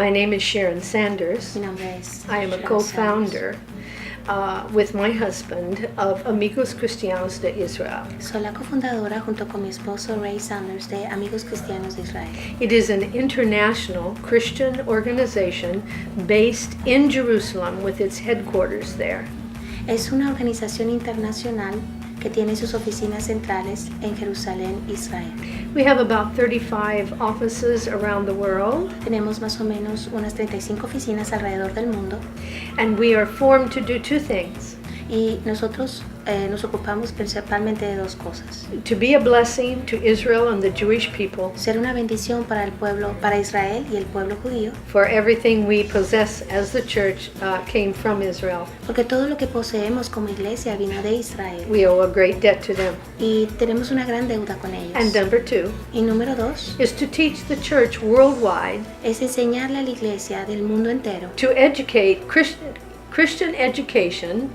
My name is Sharon Landers. Mi nombre es I am a Sharon co-founder with my husband of Amigos Cristianos de Israel. Soy la cofundadora junto con mi esposo Ray Sanders de Amigos Cristianos de Israel. It is an international Christian organization based in Jerusalem with its headquarters there. Es una organización internacional que tiene sus oficinas centrales en Jerusalén, Israel. We have about 35 offices around the world. Tenemos más o menos unas 35 oficinas alrededor del mundo. And we are formed to do two things. Y nosotros nos ocupamos principalmente de dos cosas. To be a blessing to Israel and the Jewish people. Ser una bendición para el pueblo, para Israel y el pueblo judío. For everything we possess as the church came from Israel. Porque todo lo que poseemos como iglesia vino de Israel. We owe a great debt to them. Y tenemos una gran deuda con ellos. And number two y número dos is to teach the church worldwide. Es enseñarle a la iglesia del mundo entero. To educate Christian education.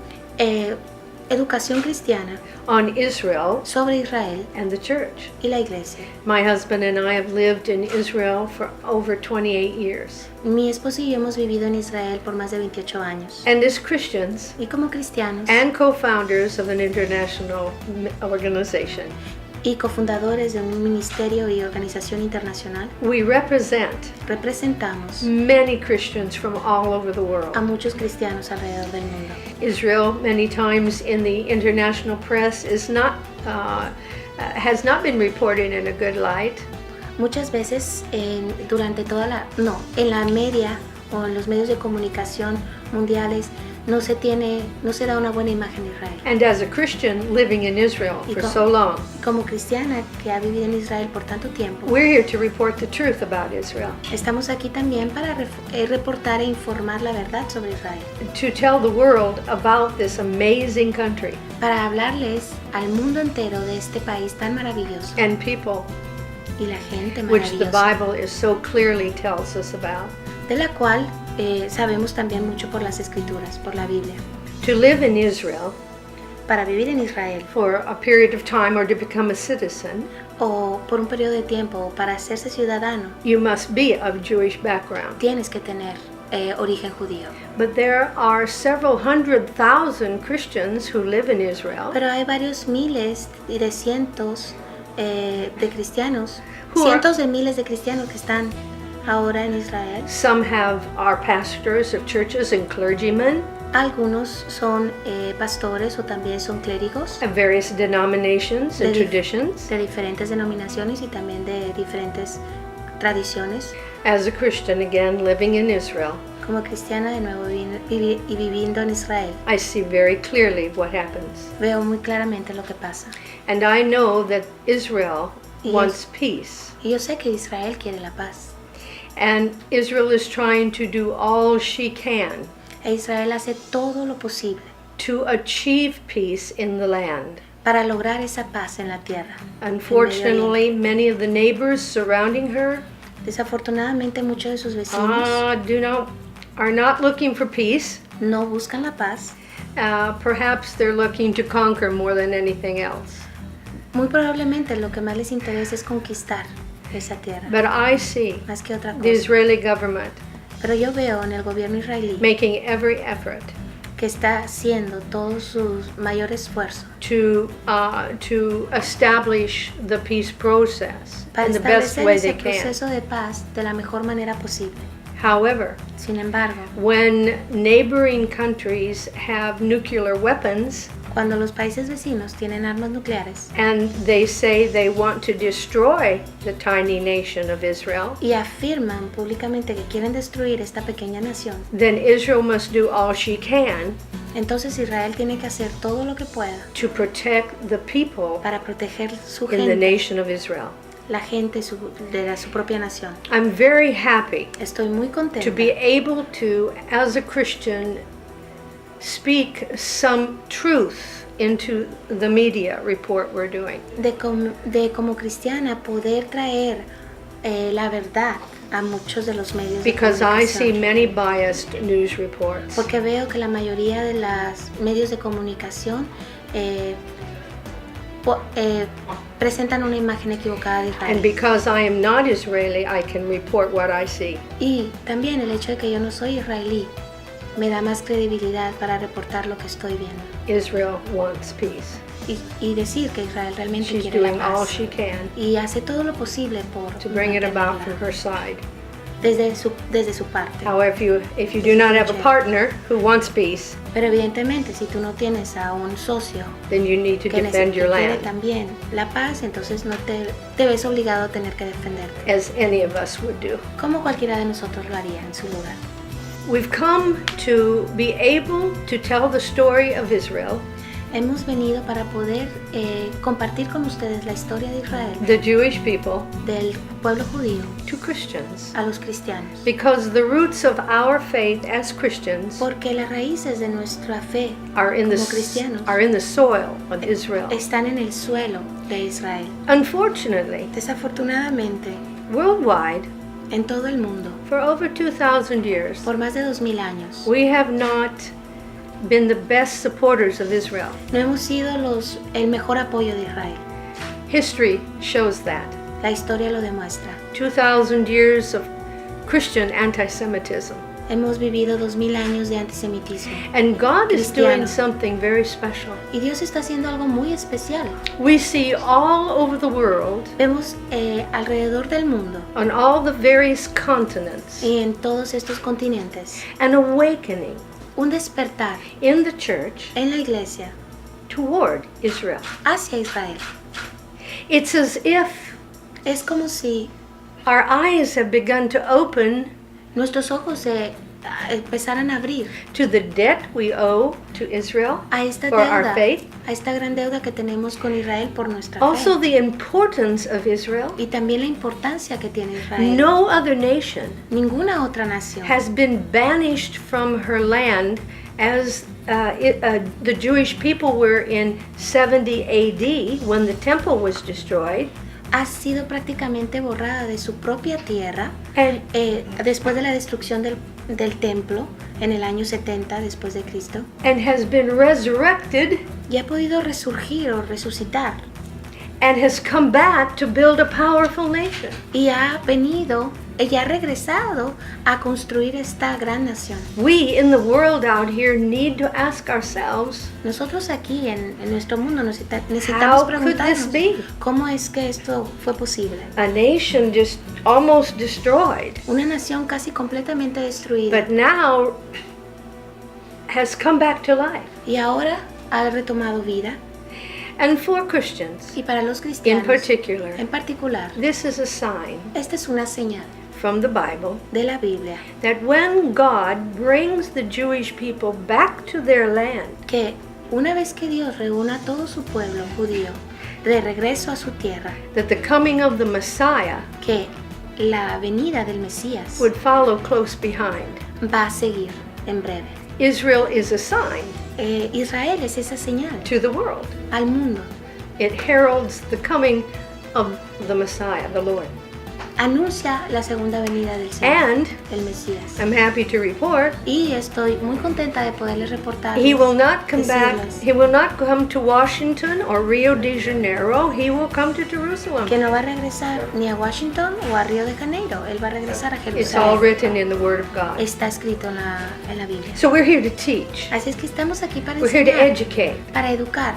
Educación cristiana on Israel sobre Israel and the church. Y la iglesia. My husband and I have lived in Israel for over 28 years. Mi esposo y yo hemos vivido en Israel por más de 28 años. And as Christians y como cristianos and co-founders of an international organization, y cofundadores de un ministerio y organización internacional, we representamos many Christians from all over the world. A muchos cristianos alrededor del mundo. Israel, many times in the international press, has not been reported in a good light. Muchas veces en la media o en los medios de comunicación mundiales no se da una buena imagen de Israel. And as a Christian living in Israel for so long, como cristiana que ha vivido en Israel por tanto tiempo, we're here to report the truth about Israel. Estamos aquí también para reportar e informar la verdad sobre Israel. To tell the world about this amazing country. Para hablarles al mundo entero de este país tan maravilloso. And people. Y la gente maravillosa. Which the Bible is so clearly tells us about. De la cual sabemos también mucho por las escrituras, por la Biblia. To live in Israel, para vivir en Israel, for a period of time or to become a citizen, o por un periodo de tiempo, o para hacerse ciudadano, you must be of Jewish background. Tienes que tener origen judío. But there are several 100,000 Christians who live in Israel. Pero hay varios miles y de cientos de cristianos, cientos de miles de cristianos que están ahora en Israel. Some are pastors of churches and clergymen. Algunos son pastores o también son clérigos. Of various denominations and traditions. De diferentes denominaciones y también de diferentes tradiciones. As a Christian, again, living in Israel. Como cristiana de nuevo y viviendo en Israel. I see very clearly what happens. Veo muy claramente lo que pasa. And I know that Israel wants peace. Y yo sé que Israel quiere la paz. And Israel is trying to do all she can. Israel hace todo lo posible. To achieve peace in the land. Para lograr esa paz en la tierra. Unfortunately, many of the neighbors surrounding her. Desafortunadamente, muchos de sus vecinos are not looking for peace. No buscan la paz. Perhaps they're looking to conquer more than anything else. Muy probablemente lo que más les interesa es conquistar esa tierra. But I see más que otra cosa. The Israeli government Pero yo veo en el gobierno israelí making every effort que está haciendo todo su mayor esfuerzo to establish the peace process in the best way they can. Para establecer ese proceso de paz de la mejor manera posible. However, sin embargo, when neighboring countries have nuclear weapons, cuando los países vecinos tienen armas nucleares, and they say they want to destroy the tiny nation of Israel, y afirman públicamente que quieren destruir esta pequeña nación, then Israel must do all she can. Entonces Israel tiene que hacer todo lo que pueda to protect the people para proteger su in gente, the nation of Israel. La gente de su propia nación. I'm very happy Estoy muy contenta to be able to, as a Christian, speak some truth into the media report we're doing. De como cristiana poder traer la verdad a muchos de los medios Because de comunicación. I see many biased news reports. Porque veo que la mayoría de los medios de comunicación presentan una imagen equivocada de Israel. And because I am not Israeli, I can report what I see. Y también el hecho de que yo no soy israelí me da más credibilidad para reportar lo que estoy viendo. Israel wants peace. Y decir que Israel realmente She's quiere la doing all paz. she can Y hace todo lo posible por to bring it about from mantenerla her side. desde su parte. However, if you do not have a partner who wants peace, Pero evidentemente, si tú no tienes a un socio then you need to que defend your quiere land, también la paz, entonces no te ves obligado a tener que defenderte, as any of us would do. como cualquiera de nosotros lo haría en su lugar. We've come to be able to tell the story of Israel, Hemos venido para poder compartir con ustedes la historia de Israel, the Jewish people, del pueblo judío, to Christians. a los cristianos. Because the roots of our faith as Christians Porque las raíces de nuestra fe are in como cristianos the soil of Israel. están en el suelo de Israel. Unfortunately, Desafortunadamente, worldwide, en todo el mundo, for over 2,000 years, por más de 2000 años, we have not been the best supporters of Israel. no hemos sido el mejor apoyo de Israel. History shows that. La historia lo demuestra. 2,000 years of Christian anti-Semitism. Hemos vivido 2000 años de antisemitismo. And God is doing Cristiano. something very special. Y Dios está haciendo algo muy especial. We see all over the world, Vemos alrededor del mundo on all the various continents, y en todos estos continentes an awakening un despertar in the church en la iglesia toward Israel. hacia Israel. It's as if Es como si our eyes have begun to open nuestros ojos se empezaran a abrir to the debt we owe to Israel a esta for our deuda, faith. a esta gran deuda que tenemos con Israel por nuestra Also, fe. the importance of Israel. Y también la importancia que tiene Israel. No other nation Ninguna otra nación has been banished from her land as the Jewish people were in 70 AD when the temple was destroyed. ha sido prácticamente borrada de su propia tierra And después de la destrucción del templo en el año 70 después de Cristo, and has been resurrected y ha podido resurgir o resucitar and has come back to build a powerful nation. y ha venido, ella ha regresado a construir esta gran nación. We in the world out here need to ask ourselves, Nosotros aquí en nuestro mundo necesitamos how could this preguntarnos be? cómo es que esto fue posible. A nation just almost destroyed, Una nación casi completamente destruida but now has come back to life. y ahora ha retomado vida. And for Christians Y para los in cristianos particular, en particular, this is a sign esta es una señal from the Bible de la Biblia that when God brings the Jewish people back to their land, que una vez que Dios reúna a todo su pueblo judío de regreso a su tierra, that the coming of the Messiah que la venida del Mesías would follow close behind. va a seguir en breve. Israel is a sign Israel es esa señal to the world. al mundo. It heralds the coming of the Messiah, the Lord. Anuncia la segunda venida del Señor, And el Mesías. I'm happy to report Y estoy muy contenta de poderles reportar. he will not come back. decirles He will not come to Washington or Rio de Janeiro. He will come to Jerusalem. que no va a regresar ni a Washington o a Río de Janeiro. Él va a regresar a It's all Jerusalén. written in the Word of God. Está escrito en la Biblia. So we're here to teach. Así es que estamos aquí para We're here to enseñar, educate. para educar.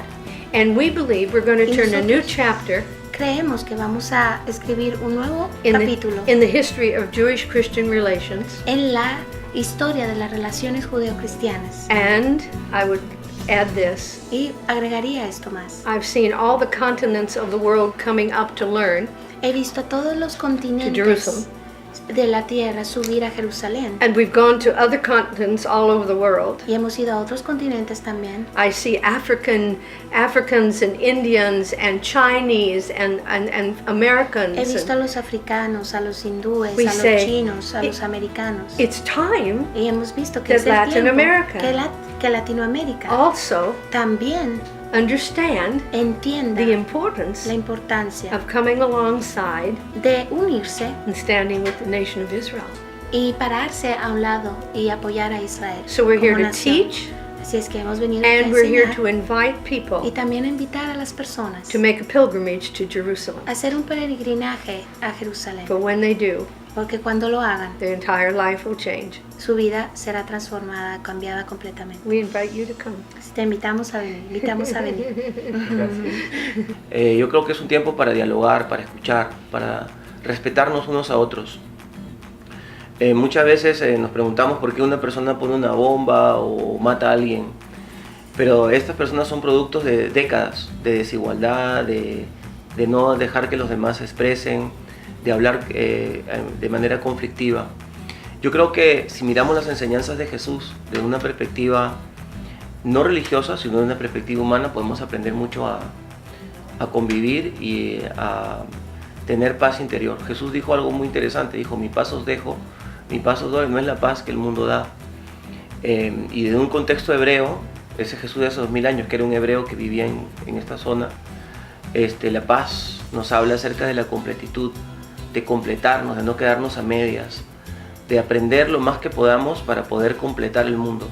And we believe we're going to Y turn a new nosotros chapter creemos que vamos a escribir un nuevo in capítulo the history of Jewish-Christian relations. en la historia de las relaciones judeo-cristianas. And I would add this. Y agregaría esto más. I've seen all the continents of the world coming up to learn, He visto a todos los continentes Jerusalem. de la tierra subir a Jerusalén. and we've gone to other continents all over the world. Y hemos ido a otros continentes también. I see Africans and Indians and Chinese and Americans. He visto a And los africanos, a los hindúes, We a los say, chinos, a los americanos. it's time Y hemos visto que that es el Latin tiempo America que Latinoamérica also también understand entienda the importance la importancia of coming alongside de unirse and standing with the nation of Israel. y pararse a un lado y apoyar a Israel. So we're here como to nación. teach Así es que hemos venido aquí a And we're here enseñar to invite y people también a invitar a las personas to make a pilgrimage to Jerusalem. a hacer un peregrinaje a Jerusalén, But when they do, porque cuando lo hagan, their entire life will change. su vida será transformada, cambiada completamente. We invite you to come. Te invitamos a venir, invitamos a venir. Yo creo que es un tiempo para dialogar, para escuchar, para respetarnos unos a otros. Muchas veces nos preguntamos por qué una persona pone una bomba o mata a alguien, pero estas personas son productos de décadas de desigualdad, de no dejar que los demás se expresen, de hablar de manera conflictiva. Yo creo que si miramos las enseñanzas de Jesús de una perspectiva no religiosa, sino de una perspectiva humana, podemos aprender mucho a convivir y a tener paz interior. Jesús dijo algo muy interesante, dijo: mi paz os dejo, mi paz os doy, no es la paz que el mundo da. Y de un contexto hebreo, ese Jesús de hace 2000 años, que era un hebreo que vivía en esta zona, la paz nos habla acerca de la completitud, de completarnos, de no quedarnos a medias, de aprender lo más que podamos para poder completar el mundo.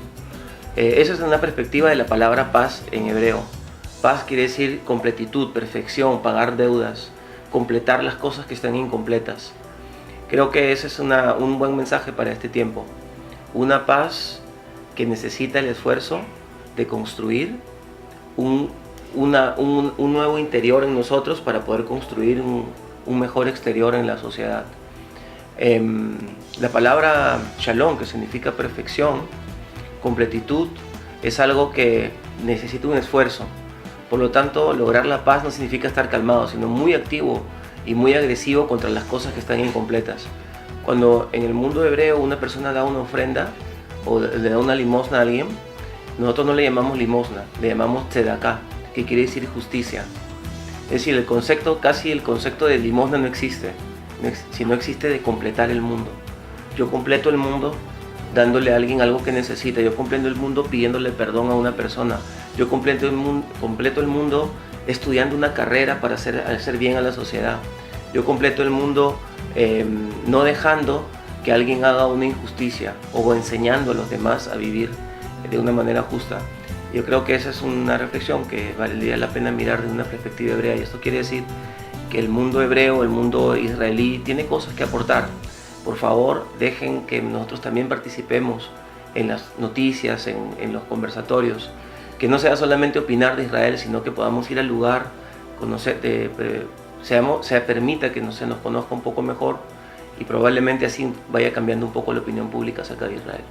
Esa es una perspectiva de la palabra paz en hebreo. Paz quiere decir completitud, perfección, pagar deudas, completar las cosas que están incompletas. Creo que ese es un buen mensaje para este tiempo. Una paz que necesita el esfuerzo de construir un nuevo interior en nosotros para poder construir un mejor exterior en la sociedad. La palabra shalom, que significa perfección, completitud, es algo que necesita un esfuerzo. Por lo tanto, lograr la paz no significa estar calmado, sino muy activo y muy agresivo contra las cosas que están incompletas. Cuando en el mundo hebreo una persona da una ofrenda o le da una limosna a alguien, nosotros no le llamamos limosna, le llamamos tzedaká, que quiere decir justicia. Es decir, el concepto de limosna no existe, sino existe de completar el mundo. Yo completo el mundo dándole a alguien algo que necesita, yo completo el mundo pidiéndole perdón a una persona, yo completo el mundo estudiando una carrera para hacer bien a la sociedad, yo completo el mundo no dejando que alguien haga una injusticia o enseñando a los demás a vivir de una manera justa. Yo creo que esa es una reflexión que valdría la pena mirar de una perspectiva hebrea, y esto quiere decir que el mundo hebreo, el mundo israelí tiene cosas que aportar. Por favor, dejen que nosotros también participemos en las noticias, en los conversatorios, que no sea solamente opinar de Israel, sino que podamos ir al lugar, se permita que se nos conozca un poco mejor, y probablemente así vaya cambiando un poco la opinión pública acerca de Israel.